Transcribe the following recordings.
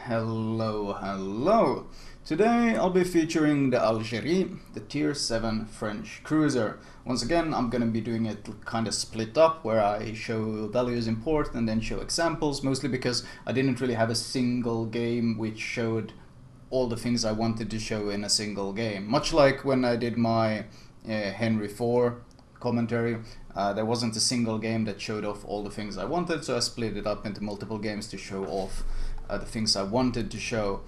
Hello. Today I'll be featuring the Algérie, the Tier 7 French cruiser. Once again, I'm gonna be doing it kind of split up, where I show values in port and then show examples, mostly because I didn't really have a single game which showed all the things I wanted to show in a single game. Much like when I did my Henry IV commentary, there wasn't a single game that showed off all the things I wanted, so I split it up into multiple games to show off the things I wanted to show.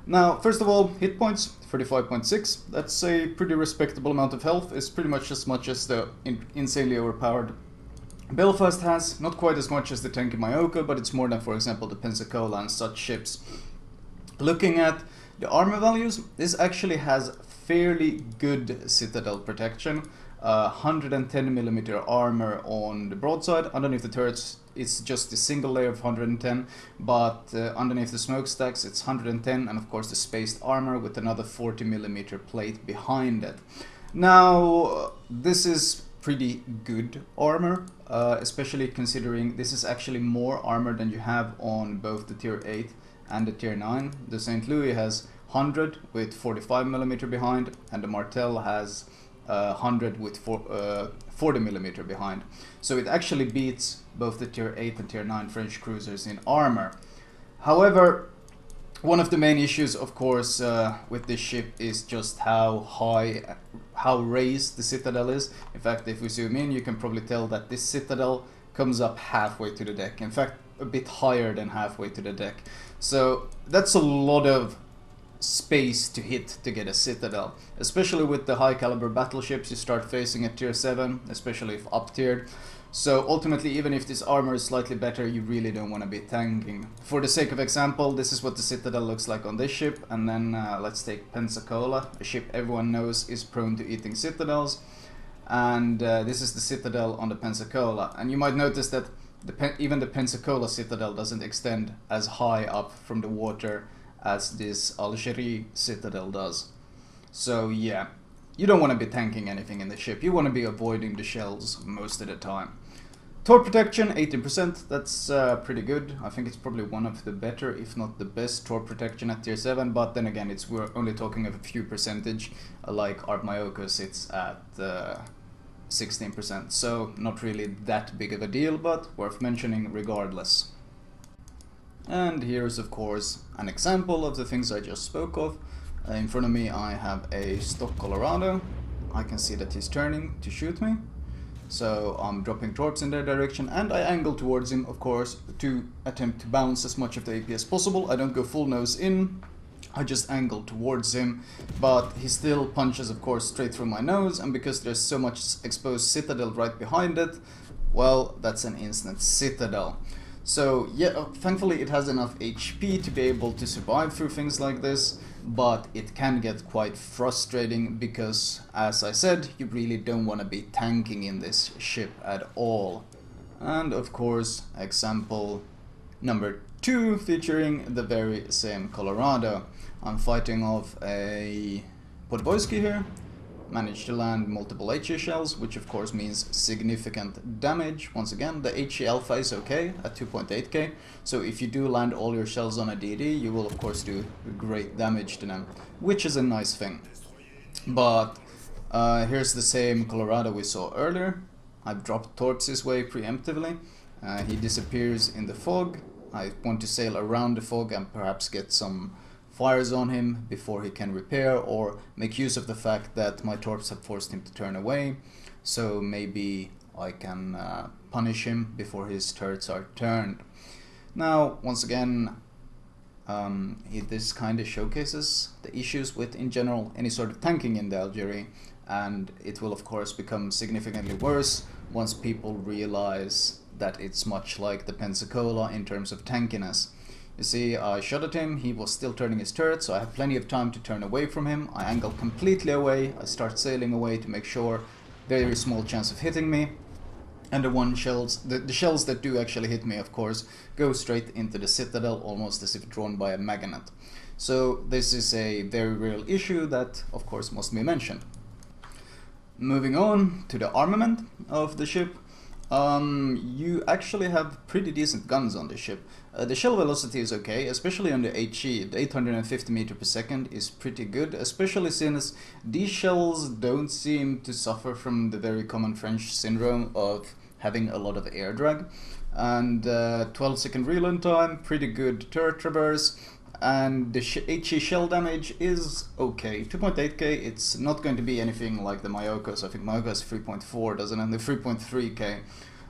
Now, first of all, hit points, 35.6. That's a pretty respectable amount of health. It's pretty much as much as the insanely overpowered Belfast has. Not quite as much as the tanky Mallorca, but it's more than, for example, the Pensacola and such ships. Looking at the armor values, this actually has fairly good citadel protection. 110mm armor on the broadside. Underneath the turrets it's just a single layer of 110, but underneath the smokestacks it's 110, and of course the spaced armor with another 40mm plate behind it. Now this is pretty good armor, especially considering this is actually more armor than you have on both the Tier 8 and the Tier 9. The St. Louis has 100 with 45mm behind, and the Martel has 100 with 40mm behind. So it actually beats both the Tier 8 and Tier 9 French cruisers in armor. However, one of the main issues, of course, with this ship is just how raised the citadel is. In fact, if we zoom in, you can probably tell that this citadel comes up halfway to the deck. In fact, a bit higher than halfway to the deck. So that's a lot of space to hit to get a citadel, especially with the high caliber battleships you start facing at Tier 7, especially if up tiered. So ultimately, even if this armor is slightly better, you really don't want to be tanking. For the sake of example, this is what the citadel looks like on this ship, and then let's take Pensacola, a ship everyone knows is prone to eating citadels, and this is the citadel on the Pensacola. And you might notice that even the Pensacola citadel doesn't extend as high up from the water as this Algérie citadel does. So yeah, you don't want to be tanking anything in the ship, you want to be avoiding the shells most of the time. Torp protection, 18%, that's pretty good. I think it's probably one of the better, if not the best, torp protection at Tier 7, but then again, we're only talking of a few percentage, like Armament sits at 16%, so not really that big of a deal, but worth mentioning regardless. And here's of course an example of the things I just spoke of. In front of me I have a stock Colorado. I can see that he's turning to shoot me, so I'm dropping torps in their direction, and I angle towards him, of course, to attempt to bounce as much of the AP as possible. I don't go full nose in, I just angle towards him, but he still punches, of course, straight through my nose, and because there's so much exposed citadel right behind it, well, that's an instant citadel. So yeah, thankfully it has enough HP to be able to survive through things like this, but it can get quite frustrating because, as I said, you really don't want to be tanking in this ship at all. And of course, example number 2, featuring the very same Colorado. I'm fighting off a Torpedoes here. Managed to land multiple HE shells, which of course means significant damage. Once again, the HE alpha is okay at 2.8k, so if you do land all your shells on a DD, you will of course do great damage to them, which is a nice thing. But here's the same Colorado we saw earlier. I've dropped torps his way preemptively. He disappears in the fog. I want to sail around the fog and perhaps get some fires on him before he can repair, or make use of the fact that my torps have forced him to turn away, so maybe I can punish him before his turrets are turned. Now, once again, this kind of showcases the issues with, in general, any sort of tanking in the Algérie, and it will of course become significantly worse once people realize that it's much like the Pensacola in terms of tankiness. You see, I shot at him, he was still turning his turret, so I have plenty of time to turn away from him. I angle completely away, I start sailing away to make sure very small chance of hitting me. And the shells that do actually hit me, of course, go straight into the citadel, almost as if drawn by a magnet. So this is a very real issue that, of course, must be mentioned. Moving on to the armament of the ship. You actually have pretty decent guns on the ship. The shell velocity is okay, especially on the HE. The 850 meter per second is pretty good, especially since these shells don't seem to suffer from the very common French syndrome of having a lot of air drag. And 12-second reload time, pretty good turret traverse, and the HE shell damage is okay. 2.8k, it's not going to be anything like the Mayoko's. I think Mayoko's 3.4, doesn't it? And the 3.3k.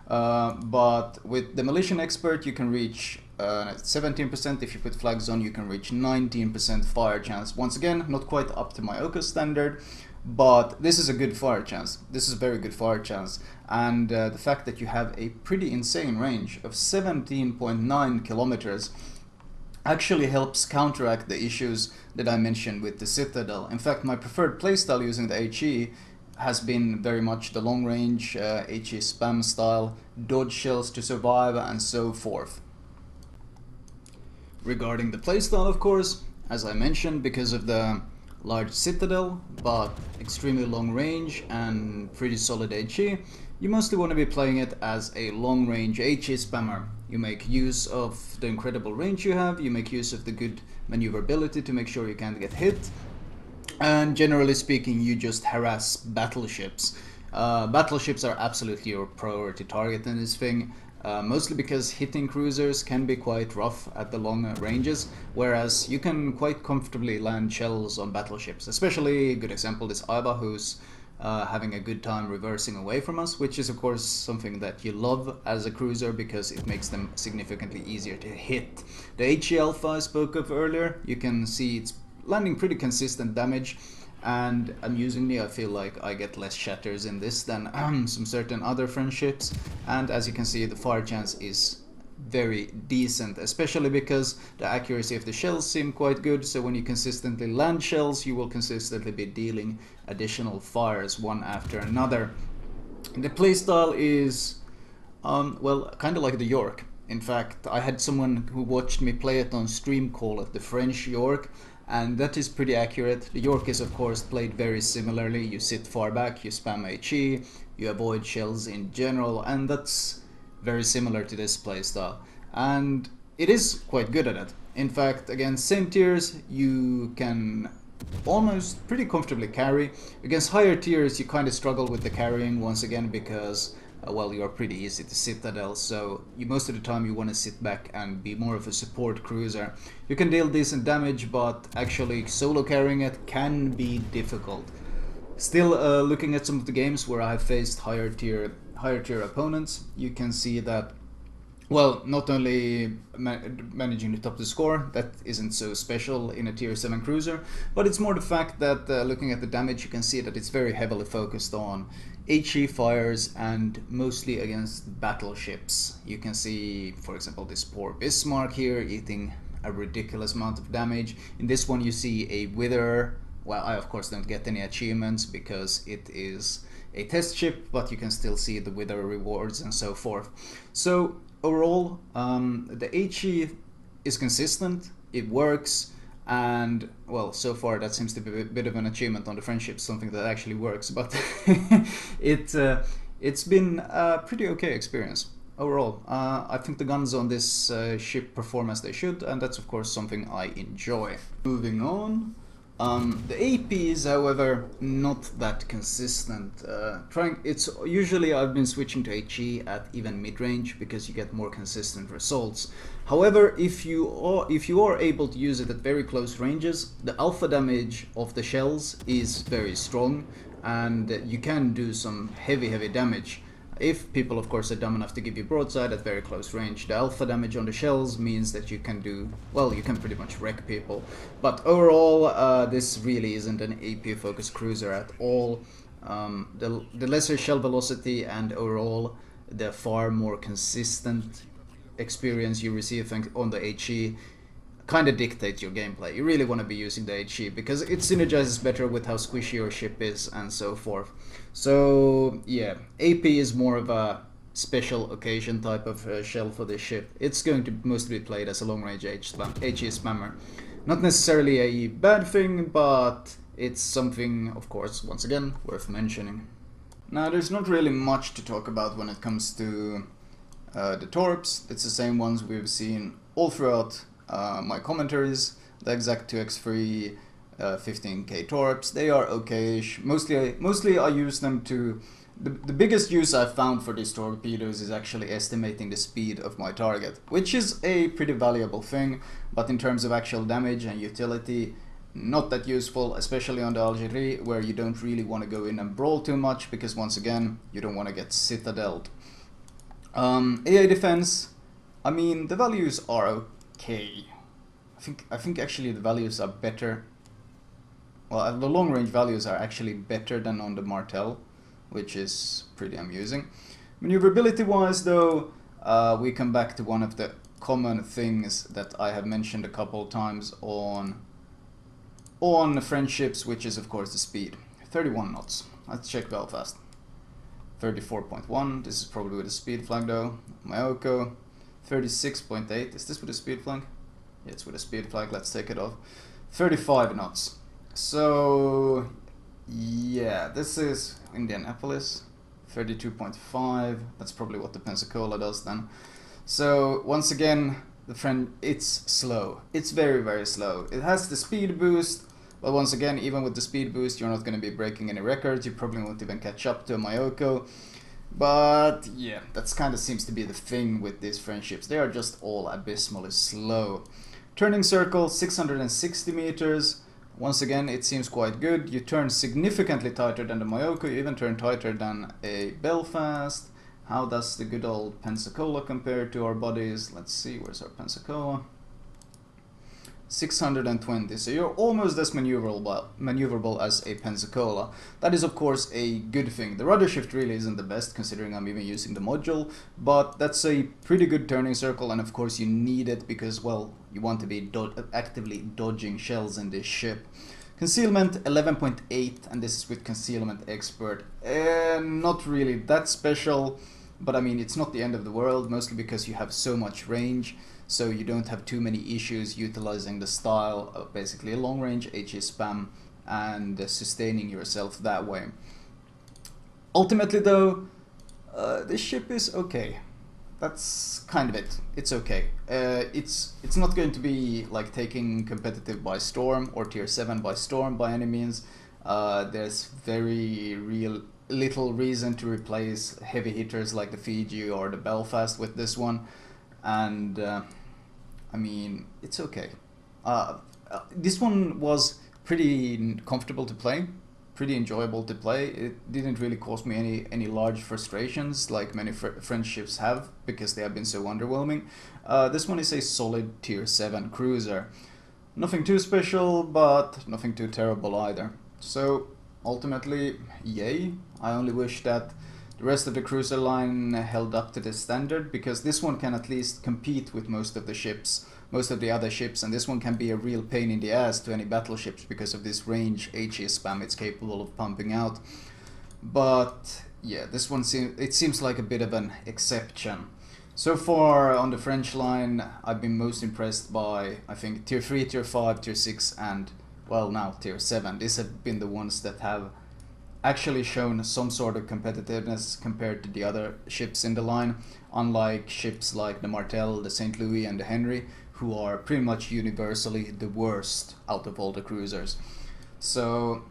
But with Demolition Expert you can reach 17%. If you put flags on, you can reach 19% fire chance. Once again, not quite up to Mayoko's standard, but this is a good fire chance. This is a very good fire chance. And the fact that you have a pretty insane range of 17.9 kilometers actually helps counteract the issues that I mentioned with the Citadel. In fact, my preferred playstyle using the HE has been very much the long range, HE spam style, dodge shells to survive, and so forth. Regarding the playstyle, of course, as I mentioned, because of the large Citadel, but extremely long range and pretty solid HE, you mostly want to be playing it as a long range HE spammer. You make use of the incredible range you have, you make use of the good maneuverability to make sure you can't get hit, and generally speaking you just harass battleships. Battleships are absolutely your priority target in this thing, mostly because hitting cruisers can be quite rough at the long ranges, whereas you can quite comfortably land shells on battleships. Especially a good example is Aiba, who's having a good time reversing away from us, which is of course something that you love as a cruiser because it makes them significantly easier to hit. The HE Alpha I spoke of earlier, you can see it's landing pretty consistent damage, and amusingly I feel like I get less shatters in this than some certain other French ships, and as you can see the fire chance is very decent, especially because the accuracy of the shells seem quite good, so when you consistently land shells you will consistently be dealing additional fires one after another. The playstyle is well, kind of like the Yorck. In fact, I had someone who watched me play it on stream call it the French Yorck, and that is pretty accurate. The Yorck is of course played very similarly. You sit far back, you spam HE, you avoid shells in general, and that's very similar to this playstyle, and it is quite good at it. In fact, against same tiers you can almost pretty comfortably carry. Against higher tiers you kind of struggle with the carrying once again because well, you're pretty easy to Citadel, so most of the time you want to sit back and be more of a support cruiser. You can deal decent damage, but actually solo carrying it can be difficult. Still, looking at some of the games where I've faced higher tier opponents, you can see that, well, not only managing to top the score, that isn't so special in a tier 7 cruiser, but it's more the fact that looking at the damage you can see that it's very heavily focused on HE fires and mostly against battleships. You can see, for example, this poor Bismarck here eating a ridiculous amount of damage. In this one you see a Wither. Well, I of course don't get any achievements because it is a test ship, but you can still see the Wither rewards and so forth. So overall, the HE is consistent, it works, and well, so far that seems to be a bit of an achievement on the French ships, something that actually works, but it's been a pretty okay experience. Overall, I think the guns on this ship perform as they should, and that's of course something I enjoy. Moving on. The AP is, however, not that consistent. It's usually I've been switching to HE at even mid-range because you get more consistent results. However, if you are able to use it at very close ranges, the alpha damage of the shells is very strong, and you can do some heavy damage. If people of course are dumb enough to give you broadside at very close range, the alpha damage on the shells means that you can do, well, you can pretty much wreck people. But overall, this really isn't an AP focused cruiser at all. The lesser shell velocity and overall the far more consistent experience you receive on the HE kind of dictates your gameplay. You really want to be using the HE because it synergizes better with how squishy your ship is and so forth. So yeah, AP is more of a special occasion type of shell for this ship. It's going to mostly be played as a long range HE spammer. Not necessarily a bad thing, but it's something of course once again worth mentioning. Now there's not really much to talk about when it comes to the torps. It's the same ones we've seen all throughout my commentaries. The exact 2x3 15k torps, they are okayish. Mostly I use them to... The biggest use I've found for these torpedoes is actually estimating the speed of my target, which is a pretty valuable thing, but in terms of actual damage and utility, not that useful, especially on the Algérie, where you don't really want to go in and brawl too much, because once again, you don't want to get citadeled. AA defense, I mean, the values are okay. I think actually the values are better. Well, the long range values are actually better than on the Martel, which is pretty amusing. Maneuverability wise though, we come back to one of the common things that I have mentioned a couple times on French ships, which is of course the speed. 31 knots. Let's check Belfast. 34.1, this is probably with a speed flag though. Myoko, 36.8, is this with a speed flag? Yeah, it's with a speed flag, let's take it off. 35 knots. So, yeah, this is Indianapolis, 32.5, that's probably what the Pensacola does then. So, once again, it's slow. It's very, very slow. It has the speed boost, but once again, even with the speed boost, you're not going to be breaking any records. You probably won't even catch up to a Myoko. But yeah, that's kind of seems to be the thing with these French ships. They are just all abysmally slow. Turning circle, 660 meters. Once again, it seems quite good. You turn significantly tighter than the Myoko. You even turn tighter than a Belfast. How does the good old Pensacola compare to our bodies? Let's see, where's our Pensacola? 620, so you're almost as maneuverable as a Pensacola. That is of course a good thing. The rudder shift really isn't the best, considering I'm even using the module, but that's a pretty good turning circle, and of course you need it because, well, you want to be actively dodging shells in this ship. Concealment 11.8, and this is with Concealment Expert. Not really that special, but I mean, it's not the end of the world, mostly because you have so much range. So you don't have too many issues utilizing the style of basically a long range HE spam and sustaining yourself that way. Ultimately though, this ship is okay. That's kind of it. It's okay. It's not going to be like taking competitive by storm or tier 7 by storm by any means. There's very little reason to replace heavy hitters like the Fiji or the Belfast with this one. And I mean, it's okay. This one was pretty comfortable to play, pretty enjoyable to play. It didn't really cause me any large frustrations like many French ships have, because they have been so underwhelming. This one is a solid tier 7 cruiser. Nothing too special, but nothing too terrible either. So ultimately, yay. I only wish that the rest of the cruiser line held up to this standard, because this one can at least compete with most of the other ships, and this one can be a real pain in the ass to any battleships because of this range HE spam it's capable of pumping out. But yeah, this one seems like a bit of an exception. So far on the French line, I've been most impressed by, I think, tier 3, tier 5, tier 6, and well, now tier 7. These have been the ones that have actually shown some sort of competitiveness compared to the other ships in the line, unlike ships like the Martel, the St. Louis and the Henry, who are pretty much universally the worst out of all the cruisers. So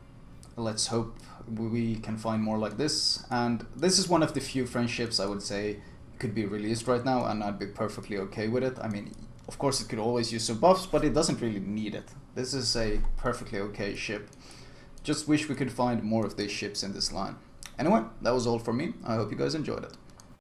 let's hope we can find more like this, and this is one of the few French ships I would say could be released right now and I'd be perfectly okay with it. I mean, of course it could always use some buffs, but it doesn't really need it. This is a perfectly okay ship. Just wish we could find more of these ships in this line. Anyway, that was all from me. I hope you guys enjoyed it.